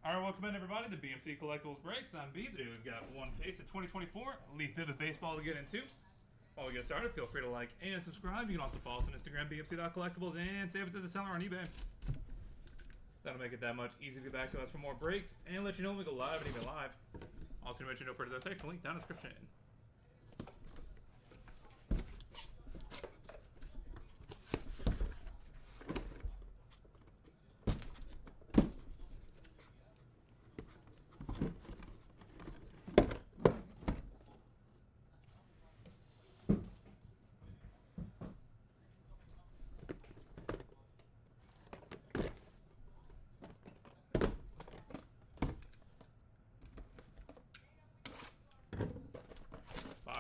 All right, welcome in everybody to BMC Collectibles Breaks. I'm B. Today we've got one case of 2024 Leaf Vivid Baseball to get into. While we get started, feel free to like and subscribe. You can also follow us on Instagram, bmc.collectibles, and save us as a seller on eBay. That'll make it that much easier to get back to us for more breaks and let you know when we go live and even live. Also, mention no purchase section, link down in the description.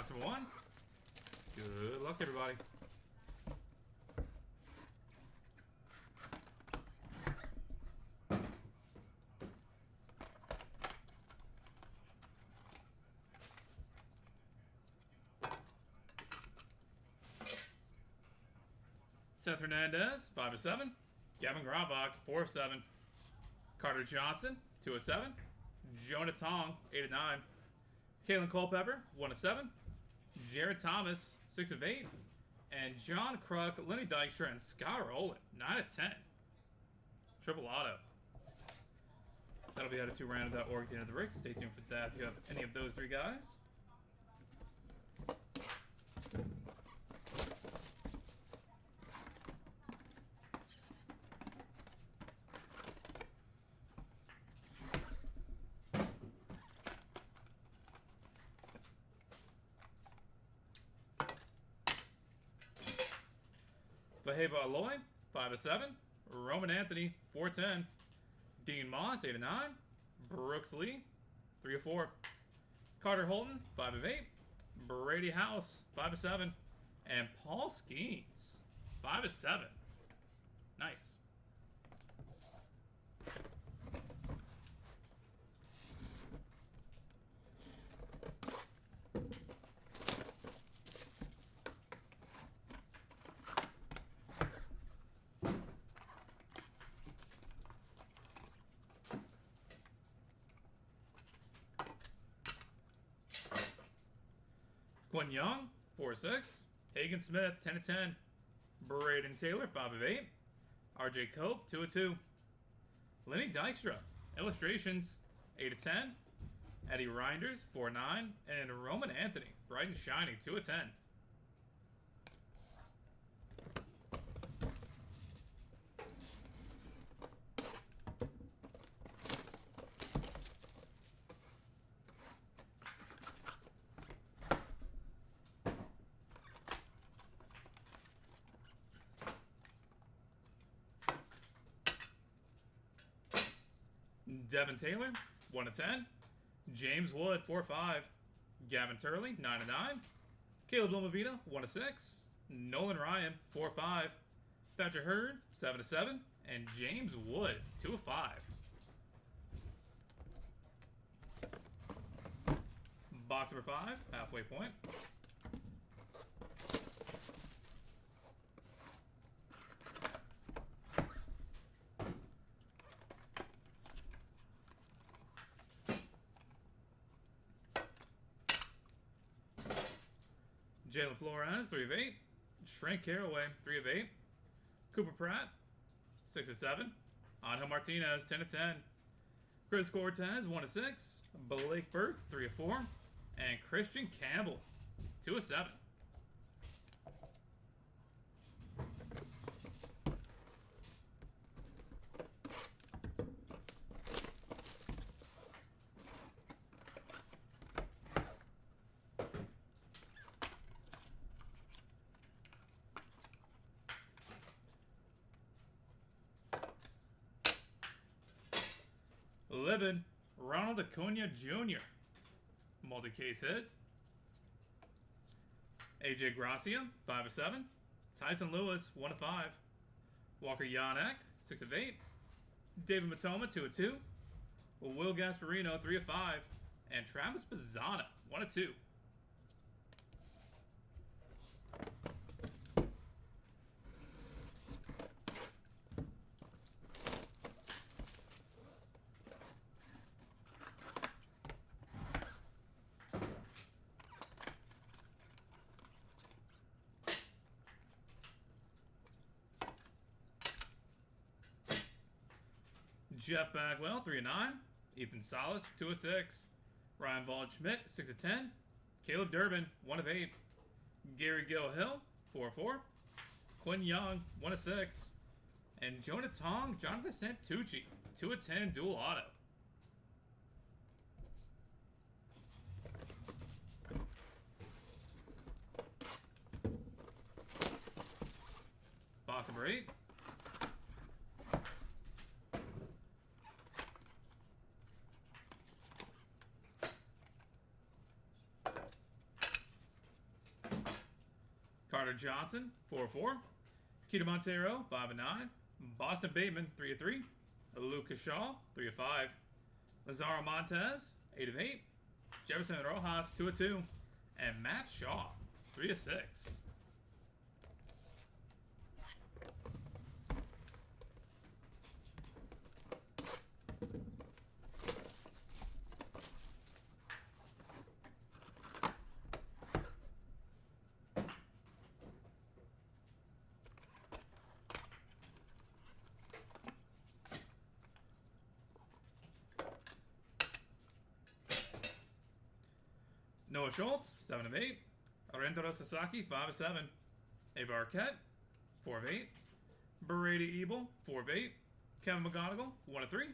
Box number one. Good luck, everybody. Seth Hernandez, 5 of 7. Gavin Grabach, 4 of 7. Carter Johnson, 2 of 7. Jonah Tong, 8 of 9. Kalen Culpepper, 1 of 7. Jared Thomas, 6 of 8. And John Kruk, Lenny Dykstra, and Scott Rowland, 9 of 10. Triple auto. That'll be added to random.org at the end of the break. Stay tuned for that if you have any of those three guys. Vaheva Aloy, 5 of 7. Roman Anthony, 4 of 10. Dean Moss, 8 of 9. Brooks Lee, 3 of 4. Carter Holton, 5 of 8. Brady House, 5 of 7. And Paul Skeens, 5 of 7. Nice. Quinn Young, 4 of 6. Hagen Smith, 10 of 10. Braden Taylor, 5 of 8. RJ Cope, 2 of 2. Lenny Dykstra, illustrations, 8 of 10. Eddie Reinders, 4 of 9. And Roman Anthony, bright and shiny, 2 of 10. Devin Taylor, 1 of 10. James Wood, 4 of 5. Gavin Turley, 9 of 9. Caleb Lomavita, 1 of 6. Nolan Ryan, 4 of 5. Thatcher Hurd, 7 of 7. And James Wood, 2 of 5. Box number 5, halfway point. Jalen Flores, 3 of 8. Shrink Caraway, 3 of 8. Cooper Pratt, 6 of 7. Angel Martinez, 10 of 10. Chris Cortez, 1 of 6. Blake Burke, 3 of 4. And Christian Campbell, 2 of 7. Livid, Ronald Acuna Jr. Multi-case hit. AJ Gracia, 5 of 7. Tyson Lewis, 1 of 5. Walker Yanek, 6 of 8. David Matoma, 2 of 2. Will Gasparino, 3 of 5. And Travis Bazzana, 1 of 2. Jeff Bagwell, 3 of 9. Ethan Salas, 2 of 6. Ryan Waldschmidt, 6 of 10. Caleb Durbin, 1 of 8. Gary Gill-Hill, 4 of 4. Quinn Young, 1 of 6. And Jonah Tong, Jonathan Santucci, 2 of 10 dual auto. Box number 8. Carter Johnson, 4 of 4. Keita Montero, 5 of 9. Boston Bateman, 3 of 3. Lucas Shaw, 3 of 5. Lazaro Montez, 8 of 8. Jefferson Rojas, 2 of 2. And Matt Shaw, 3 of 6. Noah Schultz, 7 of 8. Arentaro Sasaki, 5 of 7. Ava Arquette, 4 of 8. Brady Ebel, 4 of 8. Kevin McGonigal, 1 of 3.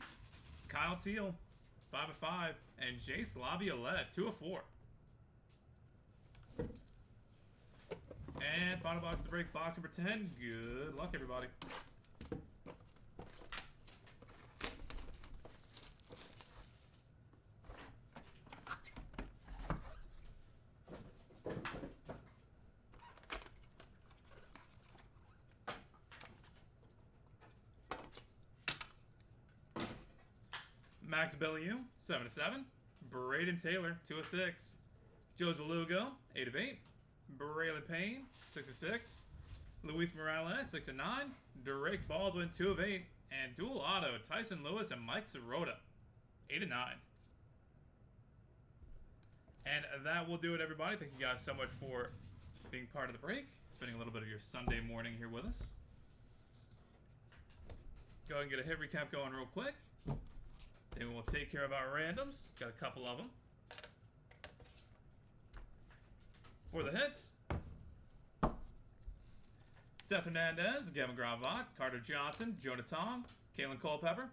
Kyle Teal, 5 of 5. And Jace Laviolette, 2 of 4. And final box of the break, box number 10. Good luck, everybody. Max Bellieu, 7 of 7. Braden Taylor, 2 of 6. Joe Zalugo, 8 of 8. Braylon Payne, 6 of 6. Luis Morales, 6 of 9. Drake Baldwin, 2 of 8. And dual auto, Tyson Lewis and Mike Sirota, 8 of 9. And that will do it, everybody. Thank you guys so much for being part of the break, spending a little bit of your Sunday morning here with us. Go ahead and get a hit recap going real quick. Then we'll take care of our randoms. Got a couple of them. For the hits, Seth Hernandez, Gavin Gravot, Carter Johnson, Jonah Tong, Kalen Culpepper,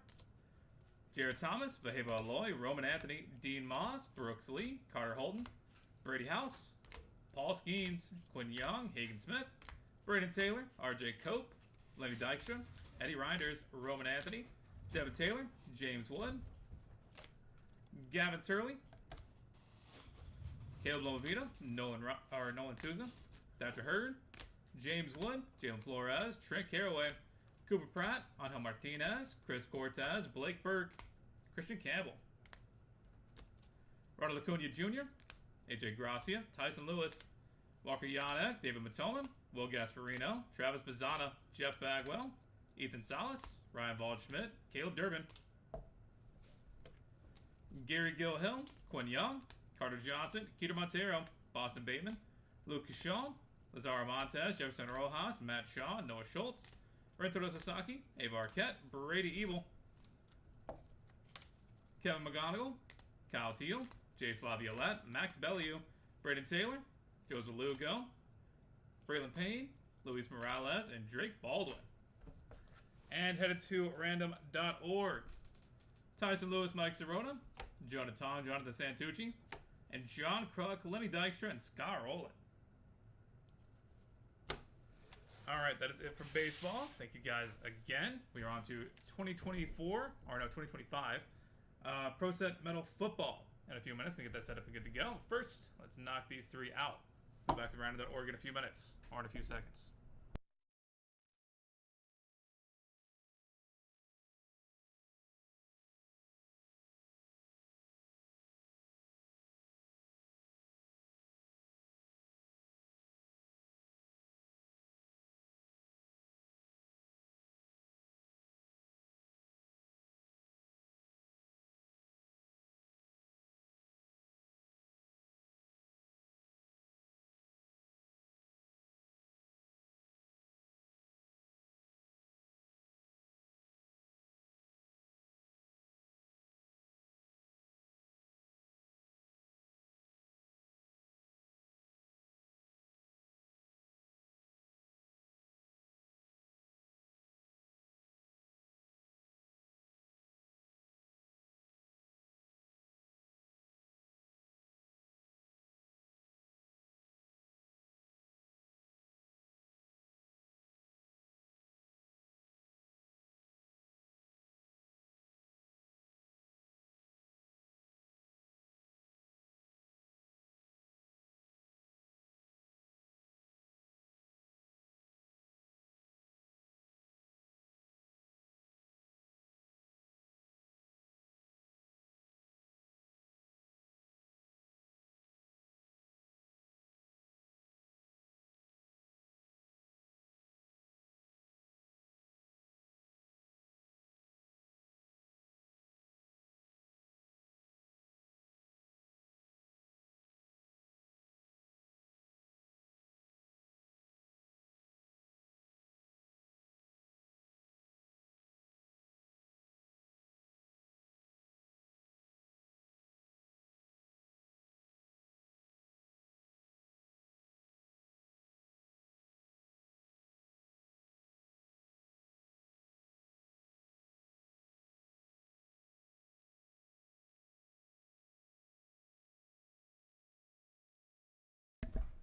Jared Thomas, Vaheva Aloy, Roman Anthony, Dean Moss, Brooks Lee, Carter Holden, Brady House, Paul Skeens, Quinn Young, Hagen Smith, Braden Taylor, RJ Cope, Lenny Dykstra, Eddie Reinders, Roman Anthony, Devin Taylor, James Wood, Gavin Turley, Caleb Lovavita, Nolan Tuza, Thatcher Hurd, James Wood, Jalen Flores, Trent Caraway, Cooper Pratt, Angel Martinez, Chris Cortez, Blake Burke, Christian Campbell, Ronald Acuna Jr., AJ Gracia, Tyson Lewis, Walker Yannick, David Matoman, Will Gasparino, Travis Bazzana, Jeff Bagwell, Ethan Salas, Ryan Waldschmidt, Caleb Durbin, Gary Gill-Hill, Quinn Young, Carter Johnson, Keita Montero, Boston Bateman, Lucas Shaw, Lazaro Montez, Jefferson Rojas, Matt Shaw, Noah Schultz, Rentaro Sasaki, Ava Arquette, Brady Ebel, Kevin McGonigal, Kyle Teal, Jace Laviolette, Max Bellieu, Braden Taylor, Joseph Lugo, Braylon Payne, Luis Morales, and Drake Baldwin. And headed to random.org. Tyson Lewis, Mike Sirota, Jonah Tong, Jonathan Santucci, and John Kruk, Lenny Dykstra, and Scott Rowland. Alright, that is it for baseball. Thank you guys again. We are on to 2025 Pro Set Metal Football. In a few minutes, we get that set up and good to go. First, let's knock these three out. Go back to random.org in a few minutes, or in a few seconds.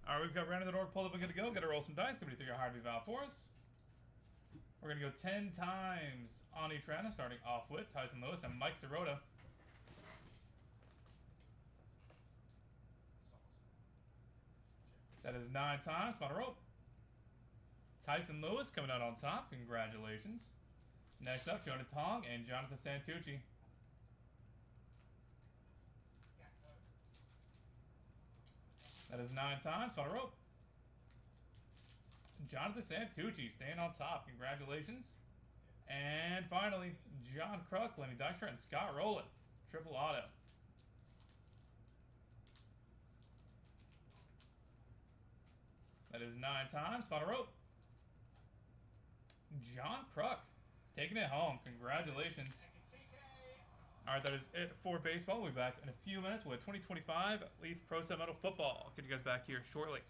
All right, we've got Random the Door pulled up and good to go. Got to roll some dice. Coming through your hard to be valid for us. We're going to go 10 times on each random, starting off with Tyson Lewis and Mike Sirota. That is 9 times. Final roll. Tyson Lewis coming out on top. Congratulations. Next up, Jonah Tong and Jonathan Santucci. That is 9 times. Final roll. Jonathan Santucci staying on top. Congratulations. And finally, John Kruk, Lenny Dykstra, and Scott Rowland. Triple auto. That is 9 times. Final roll. John Kruk taking it home. Congratulations. All right, that is it for baseball. We'll be back in a few minutes with 2025 Leaf Pro Set Metal Football. I'll get you guys back here shortly.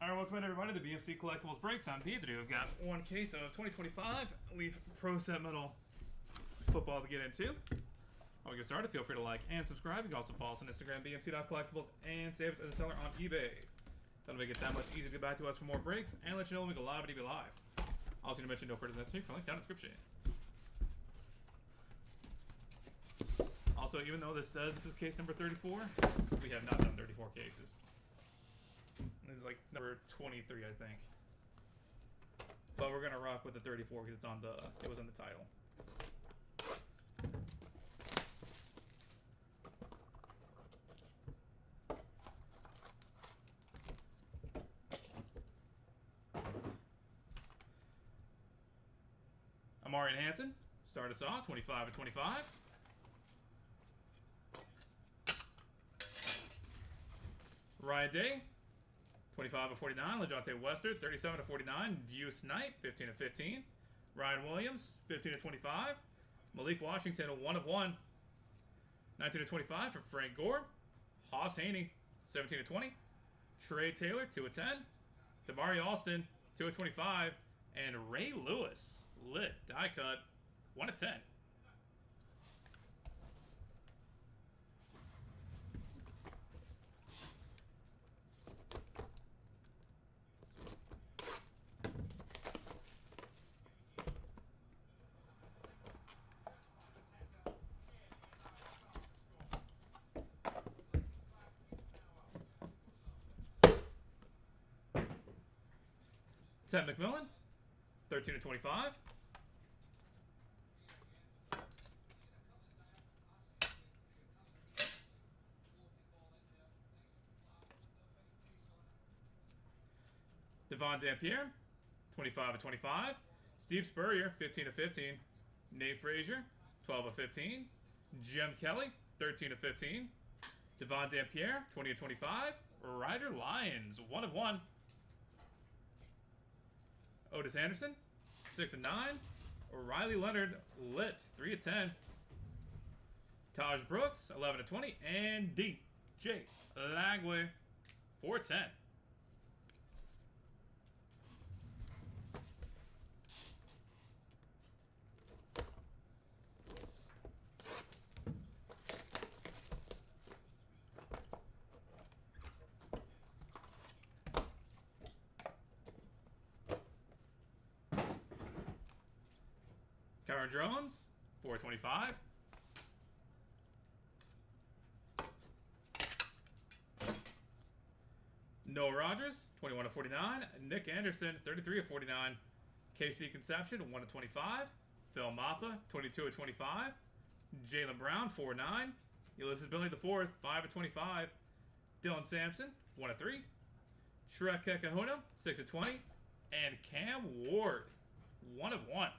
Alright, welcome in everybody to the BMC Collectibles Breaks. I'm Pete. Today we've got one case of 2025 Leaf Pro Set Metal football to get into. While we get started, feel free to like and subscribe. You can also follow us on Instagram, bmc.collectibles, and save us as a seller on eBay. That'll make it that much easier to get back to us for more breaks and let you know when we go live at eBay Live. Also, to mention no purchase necessary for link down in the description. Also, even though this says this is case number 34, we have not done 34 cases. This is like number 23, I think. But we're gonna rock with the 34 because it was in the title. Amari and Hampton start us off 25 of 25. Ryan Day, 25 of 49. LeJohntay Wester, 37 of 49. Deuce Knight, 15 of 15. Ryan Williams, 15 of 25. Malik Washington, 1 of 1. 19 of 25 for Frank Gore. Haas Haney, 17 of 20. Trey Taylor, 2 of 10. Damari Alston, 2 of 25. And Ray Lewis, lit, die cut, 1 of 10. Ted McMillan, 13 of 25. Devon Dampierre, 25 of 25. Steve Spurrier, 15 of 15. Nate Frazier, 12 of 15. Jim Kelly, 13 of 15. Devon Dampierre, 20 of 25. Ryder Lyons, 1 of 1. Otis Anderson, 6 of 9. Riley Leonard, lit, 3 of 10. Taj Brooks, 11 of 20. And DJ Lagway, 4 of 10. Kyron Drones, 425. Noah Rogers, 21 of 49. Nick Anderson, 33 of 49. KC Conception, 1 of 25. Phil Mappa, 22 of 25. Jaylen Brown, 4 of 9. Ulysses Billy IV, 5 of 25. Dylan Sampson, 1 of 3. Trek Kahuna, 6 of 20. And Cam Ward, 1 of 1.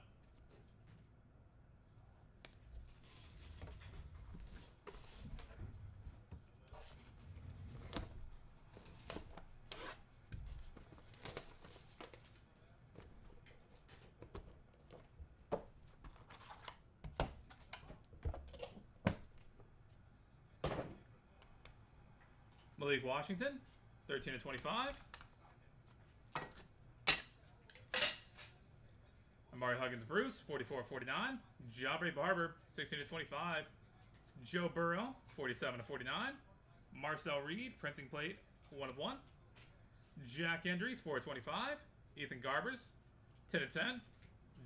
Malik Washington, 13 of 25. Amari Huggins Bruce, 44 of 49. Jabari Barber, 16 of 25. Joe Burrow, 47 of 49. Marcel Reed, printing plate, 1 of 1. Jack Endries, 4 of 25. Ethan Garbers, 10 of 10.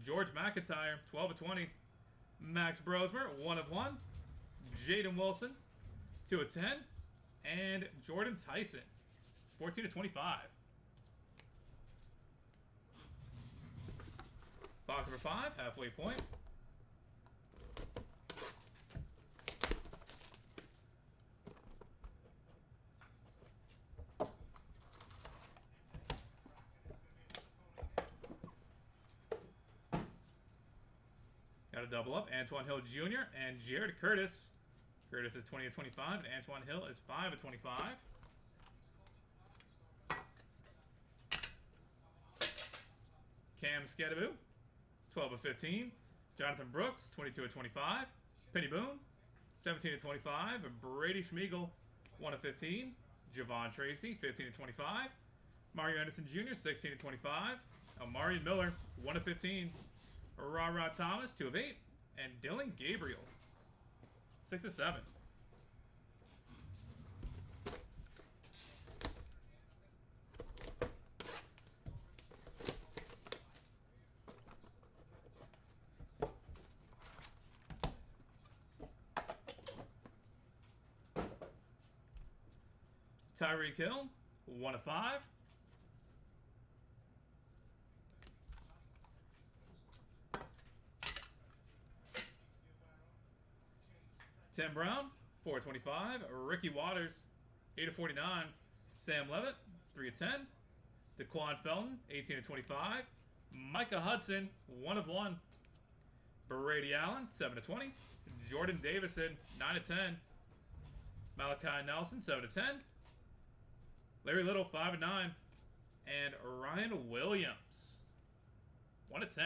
George McIntyre, 12 of 20. Max Brosmer, 1 of 1. Jaden Wilson, 2 of 10. And Jordan Tyson, 14 of 25. Box number 5, halfway point. Got a double up. Antoine Hill Jr. and Jared Curtis. Curtis is 20 of 25, and Antoine Hill is 5 of 25. Cam Skadaboo, 12 of 15. Jonathan Brooks, 22 of 25. Penny Boone, 17 of 25. Brady Schmiegel, 1 of 15. Javon Tracy, 15 of 25. Mario Anderson Jr., 16 of 25. Amari Miller, 1 of 15. Ra Thomas, 2 of 8. And Dylan Gabriel, 6 of 7. Tyreek Hill, 1 of 5. Tim Brown, 4 of 25. Ricky Waters, 8 of 49. Sam Levitt, 3 of 10. Daquan Felton, 18 of 25. Micah Hudson, 1 of 1. Brady Allen, 7 of 20. Jordan Davison, 9 of 10. Malachi Nelson, 7 of 10. Larry Little, 5 of 9. And Ryan Williams, 1 of 10.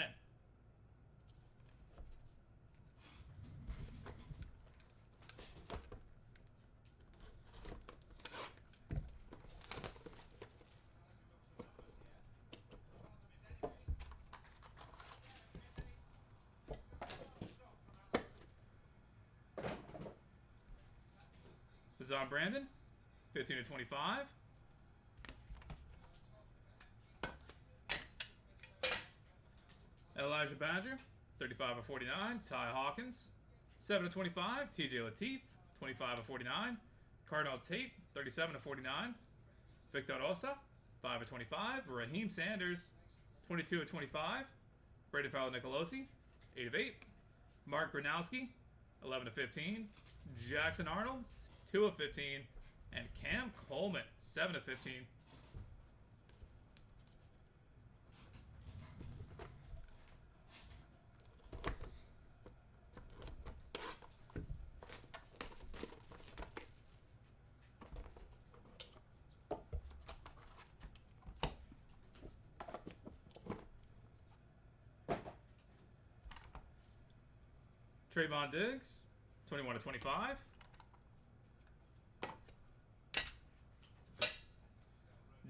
Zon Brandon, 15 of 25. Elijah Badger, 35 of 49. Ty Hawkins, 7 of 25. TJ Lateef, 25 of 49. Cardinal Tate, 37 of 49. Victor Osa, 5 of 25. Raheem Sanders, 22 of 25. Braden Fowler Nicolosi, 8 of 8. Mark Gronowski, 11 of 15. Jackson Arnold, 2 of 15. And Cam Coleman, 7 of 15. Trayvon Diggs, 21 of 25.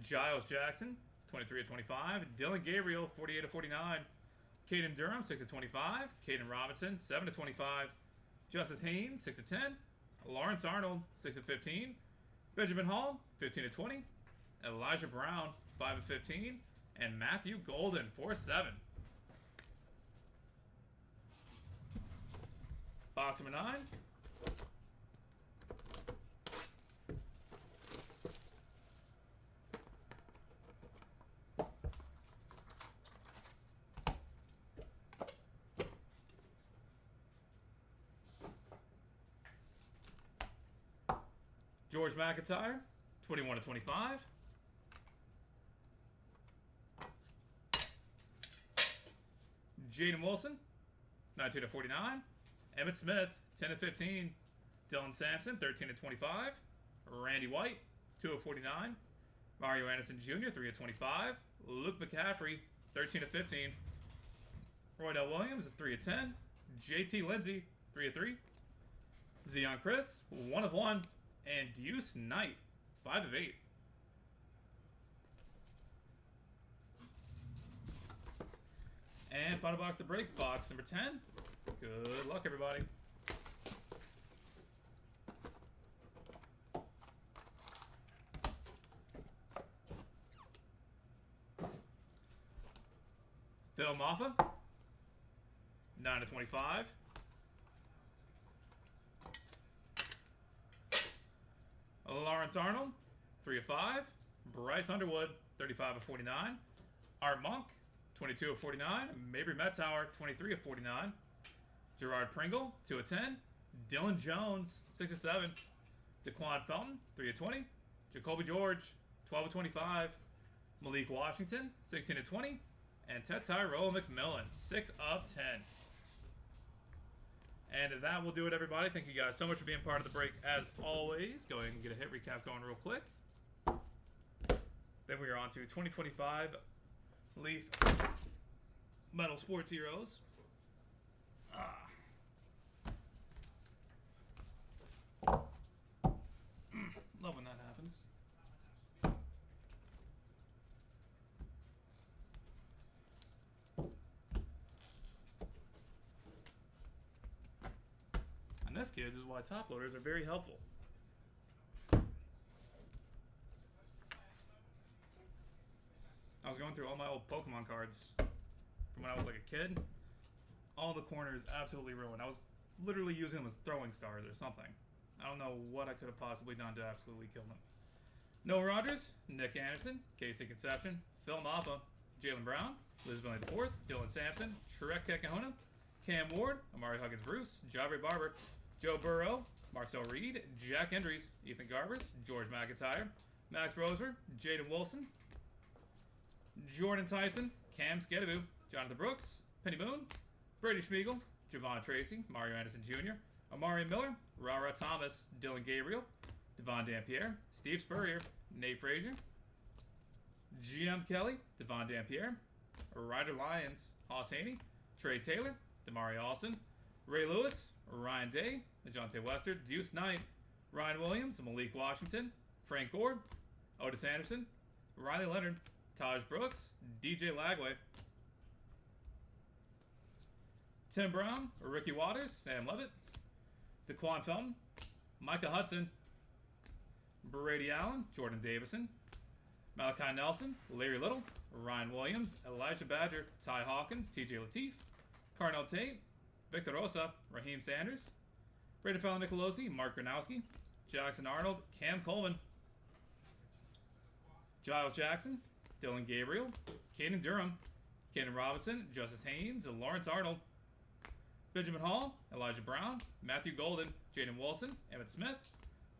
Giles Jackson, 23 of 25. Dylan Gabriel, 48 of 49. Caden Durham, 6 of 25. Caden Robinson, 7 of 25. Justice Haynes, 6 of 10. Lawrence Arnold, 6 of 15. Benjamin Hall, 15 of 20. Elijah Brown, 5 of 15. And Matthew Golden, 4 of 7. Box number 9. George McIntyre, 21 of 25. Jaden Wilson, 19 of 49. Emmett Smith, 10 of 15. Dylan Sampson, 13 of 25. Randy White, 2 of 49. Mario Anderson Jr., 3 of 25. Luke McCaffrey, 13 of 15. Roydell Williams, 3 of 10. JT Lindsay, 3 of 3. Zion Chris, 1 of 1. And Deuce Knight, 5 of 8. And final box to break, box number 10. Good luck, everybody. Phil Maffa, 9 of 25. Lawrence Arnold, 3 of 5. Bryce Underwood, 35 of 49. Art Monk, 22 of 49. Mabry Metzauer, 23 of 49. Gerard Pringle, 2 of 10. Dylan Jones, 6 of 7. Daquan Felton, 3 of 20. Jacoby George, 12 of 25. Malik Washington, 16 of 20. And Tyrell McMillan, 6 of 10. And that will do it, everybody. Thank you guys so much for being part of the break, as always. Go ahead and get a hit recap going real quick. Then we are on to 2025 Leaf Metal Sports Heroes. Love when that happens. this, kids, is why top loaders are very helpful. I was going through all my old Pokemon cards from when I was like a kid. All the corners absolutely ruined. I was literally using them as throwing stars or something. I don't know what I could have possibly done to absolutely kill them. Noah Rogers, Nick Anderson, Casey Conception, Phil Mappa, Jalen Brown, Lisbon IV, Dylan Sampson, Shrek Kekahona, Cam Ward, Amari Huggins-Bruce, Jabari Barber, Joe Burrow, Marcel Reed, Jack Hendries, Ethan Garbers, George McIntyre, Max Rosever, Jaden Wilson, Jordan Tyson, Cam Skedaboo, Jonathan Brooks, Penny Boone, Brady Schmiegel, Javon Tracy, Mario Anderson Jr., Amari Miller, Rara Thomas, Dylan Gabriel, Devon Dampierre, Steve Spurrier, Nate Frazier, GM Kelly, Devon Dampierre, Ryder Lyons, Hoss Haney, Trey Taylor, Damari Alston, Ray Lewis, Ryan Day, DeJounte Wester, Deuce Knight, Ryan Williams, Malik Washington, Frank Gore, Otis Anderson, Riley Leonard, Taj Brooks, DJ Lagway, Tim Brown, Ricky Waters, Sam Levitt, DeQuan Felton, Micah Hudson, Brady Allen, Jordan Davison, Malachi Nelson, Larry Little, Ryan Williams, Elijah Badger, Ty Hawkins, TJ Lateef, Carnell Tate, Victor Rosa, Raheem Sanders, Brandon Fallon Nicolosi, Mark Gronowski, Jackson Arnold, Cam Coleman, Giles Jackson, Dylan Gabriel, Caden Durham, Caden Robinson, Justice Haynes, Lawrence Arnold, Benjamin Hall, Elijah Brown, Matthew Golden, Jaden Wilson, Emmett Smith,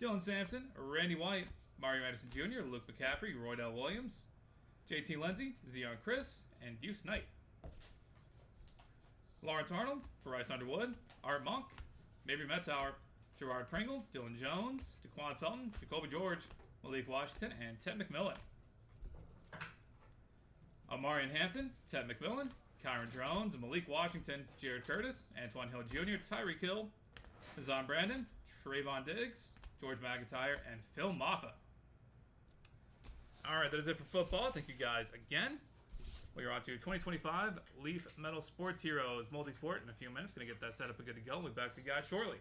Dylan Sampson, Randy White, Mario Anderson Jr., Luke McCaffrey, Roydell Williams, JT Lindsay, Zion Chris, and Deuce Knight. Lawrence Arnold, Bryce Underwood, Art Monk, Mabry Metzauer, Gerard Pringle, Dylan Jones, DeQuan Felton, Jacoby George, Malik Washington, and Ted McMillan. Amarian Hampton, Ted McMillan, Kyron Jones, Malik Washington, Jared Curtis, Antoine Hill Jr., Tyreek Hill, Zon Brandon, Trayvon Diggs, George McIntyre, and Phil Maffa. Alright, that is it for football. Thank you guys again. We are on to 2025 Leaf Metal Sports Heroes Multisport in a few minutes. Going to get that set up and good to go. We'll be back to you guys shortly.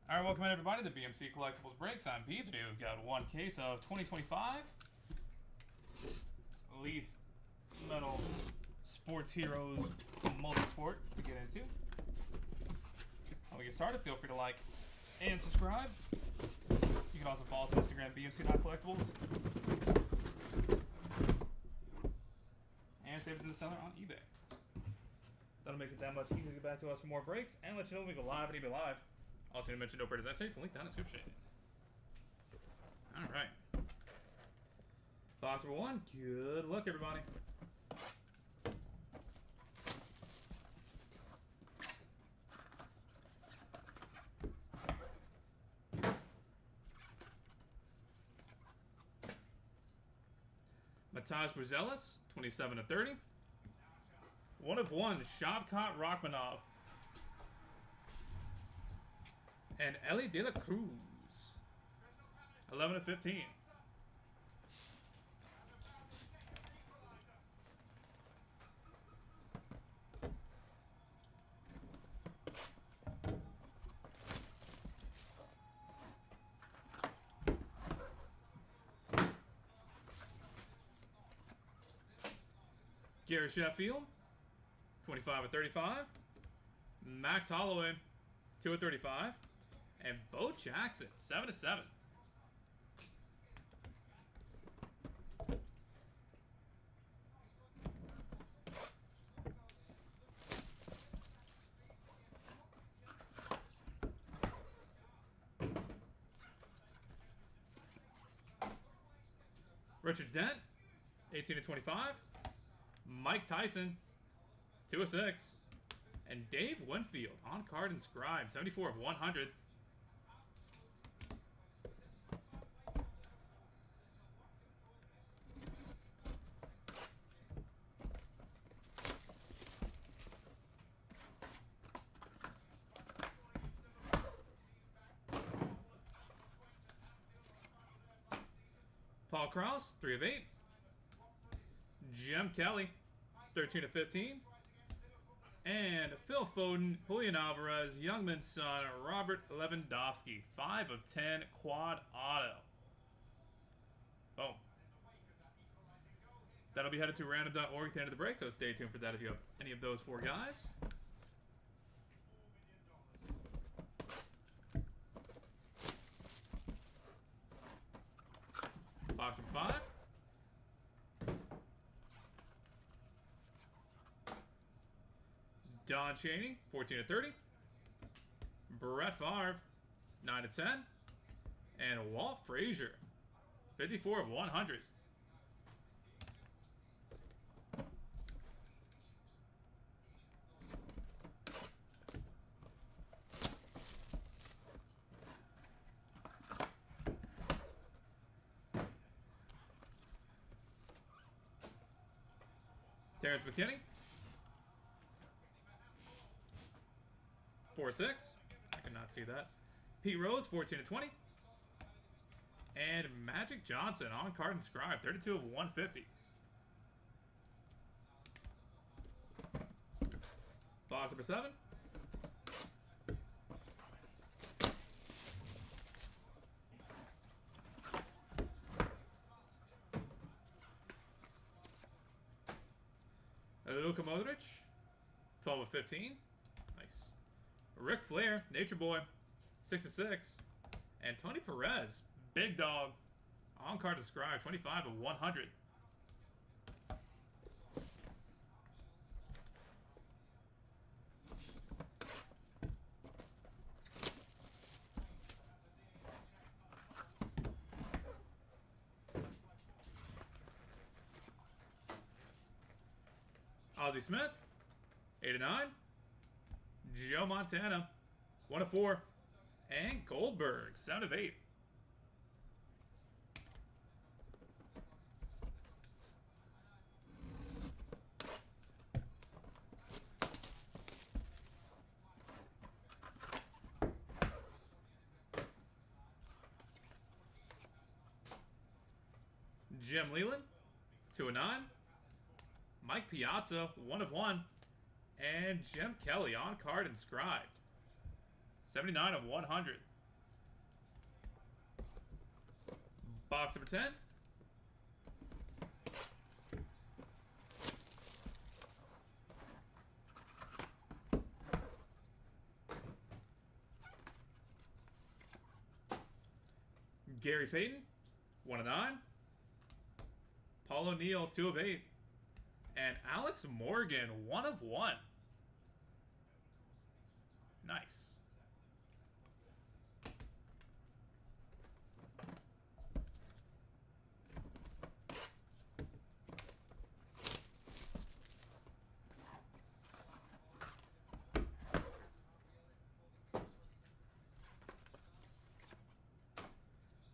Alright, welcome in everybody to BMC Collectibles Breaks. I'm Pete. Today we've got one case of 2025 Leaf Metal Sports Heroes Multisport to get into. When we get started, feel free to like and subscribe. You can also follow us on Instagram, BMC.collectibles. And save us as a seller on eBay. That'll make it that much easier to get back to us for more breaks and let you know when we go live at eBay Live. Also, need to mention no purchase essay, link down in the description. Alright. Box number 1. Good luck, everybody. Matas Bruzelis, 27/30. 1/1, Shavkat Rachmanov. And Ellie De La Cruz, 11/15. Gary Sheffield, 25/35. Max Holloway, 2/35. And Bo Jackson, 7/7. Richard Dent, 18/25. Mike Tyson, 2/6. And Dave Winfield, on card inscribed, 74/100. Paul Krause, 3/8. Jim Kelly, 13/15. And Phil Foden, Julian Alvarez, Youngman's son, Robert Lewandowski, 5/10 quad auto. Boom. That'll be headed to random.org at the end of the break, so stay tuned for that if you have any of those 4 guys. Box number 5. Don Chaney, 14/30. Brett Favre, 9/10. And Walt Frazier, 54/100. Terrence McKinney, 4/6. I could not see that. Pete Rose, 14/20. And Magic Johnson, on card inscribed, 32/150. Box number 7. Luka Modric, 12/15. Nice. Ric Flair, Nature Boy, 6/6. And Tony Perez, Big Dog, on card described, 25/100. Ozzie Smith, 8/9. Joe Montana, 1/4. And Goldberg, 7/8. Jim Leland, 2/9. Mike Piazza, 1/1. And Jim Kelly, on card inscribed, 79/100. Box number 10. Gary Payton, 1 of 9. Paul O'Neill, 2 of 8. And Alex Morgan, 1 of 1. Nice.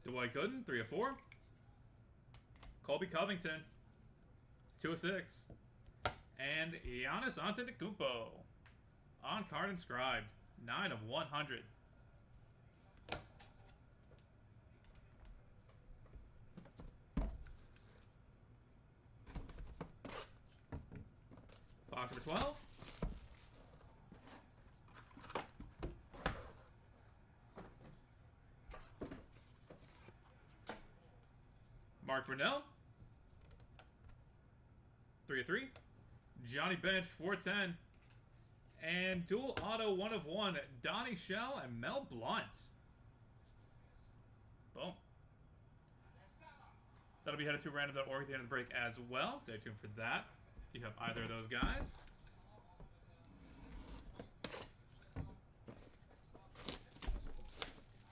Dwight Gooden, 3 of 4. Colby Covington, 2 of 6. And Giannis Antetokounmpo, on card inscribed, 9 of 100. Box number 12. Mark Brunell, 3 of 3. Johnny Bench, 410. And dual auto, 1 of 1. Donnie Shell and Mel Blount. Boom. That'll be headed to random.org at the end of the break as well. Stay tuned for that if you have either of those guys.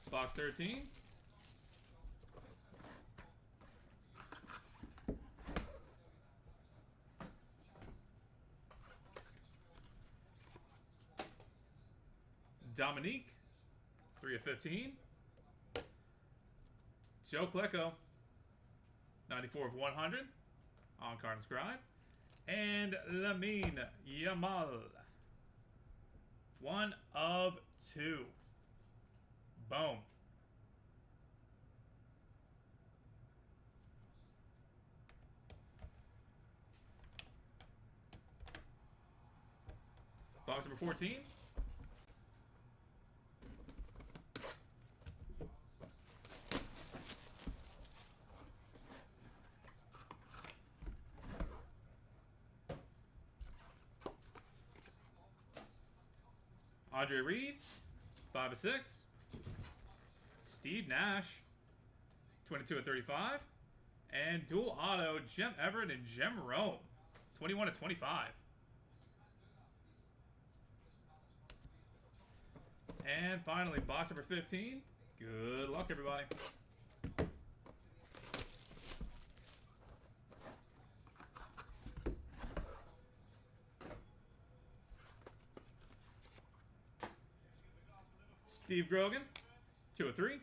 Box 13. Dominique, 3 of 15. Joe Klecko, 94 of 100. On card inscribed. And Lamine Yamal, 1 of 2. Boom. Box number 14. Andre Reed, 5 of 6. Steve Nash, 22 of 35. And dual auto, Jim Everett and Jim Rome, 21 of 25. And finally, box number 15. Good luck, everybody. Steve Grogan, 2 of 3.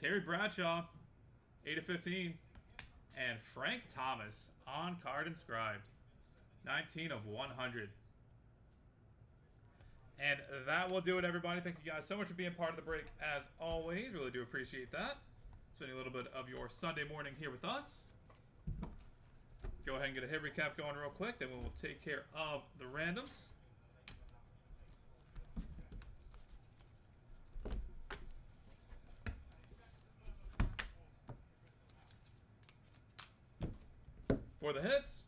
Terry Bradshaw, 8 of 15. And Frank Thomas, on card inscribed, 19 of 100. And that will do it, everybody. Thank you guys so much for being part of the break, as always. Really do appreciate that. Spending a little bit of your Sunday morning here with us. Go ahead and get a hit recap going real quick, then we will take care of the randoms. For the hits,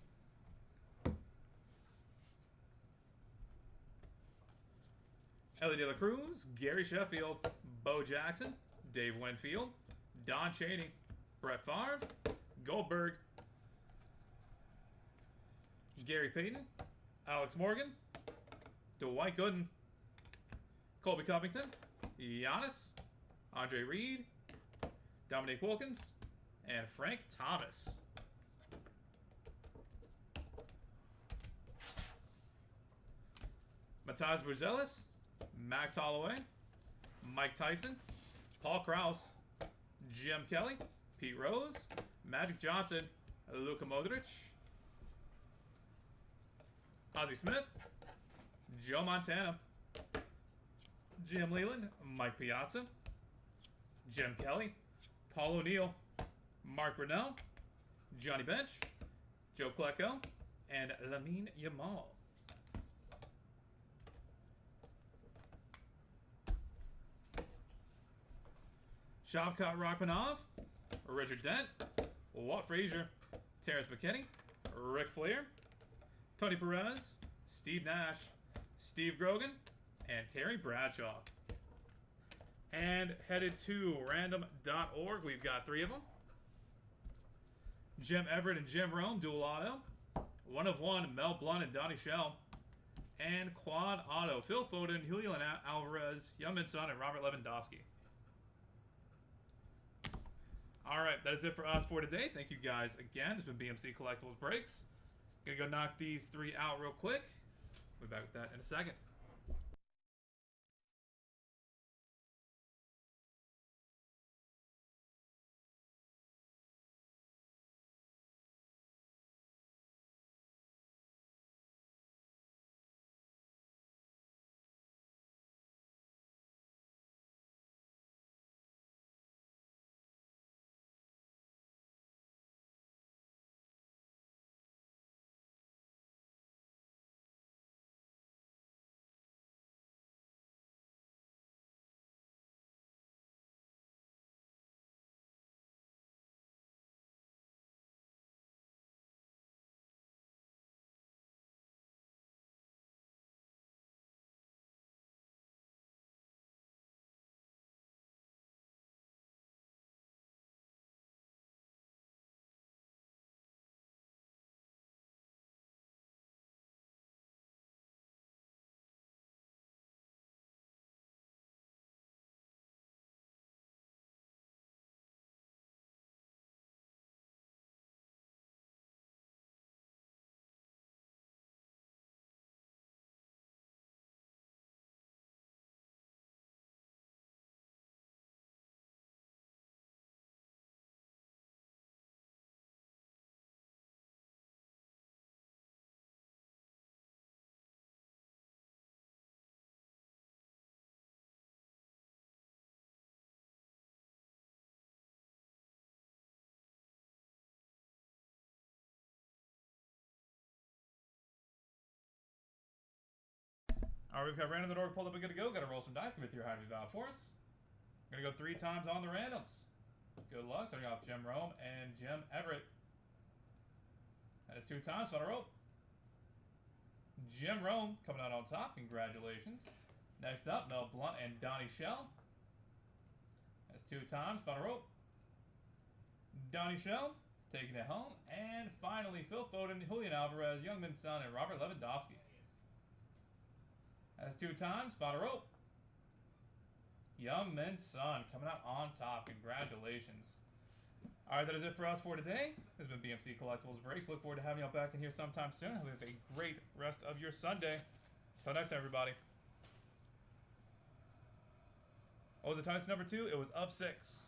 Ellie De La Cruz, Gary Sheffield, Bo Jackson, Dave Winfield, Don Chaney, Brett Favre, Goldberg, Gary Payton, Alex Morgan, Dwight Gooden, Colby Covington, Giannis, Andre Reed, Dominique Wilkins, and Frank Thomas. Matthias Buzelis, Max Holloway, Mike Tyson, Paul Krause, Jim Kelly, Pete Rose, Magic Johnson, Luka Modric, Ozzie Smith, Joe Montana, Jim Leland, Mike Piazza, Jim Kelly, Paul O'Neill, Mark Brunell, Johnny Bench, Joe Klecko, and Lamine Yamal. Shavkat Rachmanov, Richard Dent, Walt Frazier, Terrence McKinney, Ric Flair, Tony Perez, Steve Nash, Steve Grogan, and Terry Bradshaw. And headed to random.org, we've got 3 of them. Jim Everett and Jim Rome, dual auto. 1 of 1, Mel Blount and Donnie Shell. And quad auto, Phil Foden, Julian Alvarez, Youngmin Son, and Robert Lewandowski. Alright, that is it for us for today. Thank you guys again. This has been BMC Collectibles Breaks. Gonna go knock these 3 out real quick. We'll be back with that in a second. Alright, we've got random.org pulled up and good to go. Gotta roll some dice, commit your high valve for us. Gonna go 3 times on the randoms. Good luck, starting off Jim Rome and Jim Everett. That is 2 times, final roll. Jim Rome coming out on top, congratulations. Next up, Mel Blount and Donnie Shell. That's 2 times, final roll. Donnie Shell taking it home. And finally, Phil Foden, Julian Alvarez, Youngmin Son, and Robert Lewandowski. That's 2 times, final roll. Youngmin Son coming out on top. Congratulations. Alright, that is it for us for today. This has been BMC Collectibles Breaks. Look forward to having y'all back in here sometime soon. Hope you have a great rest of your Sunday. Until next time, everybody. What was the Tyson number 2? It was up 6.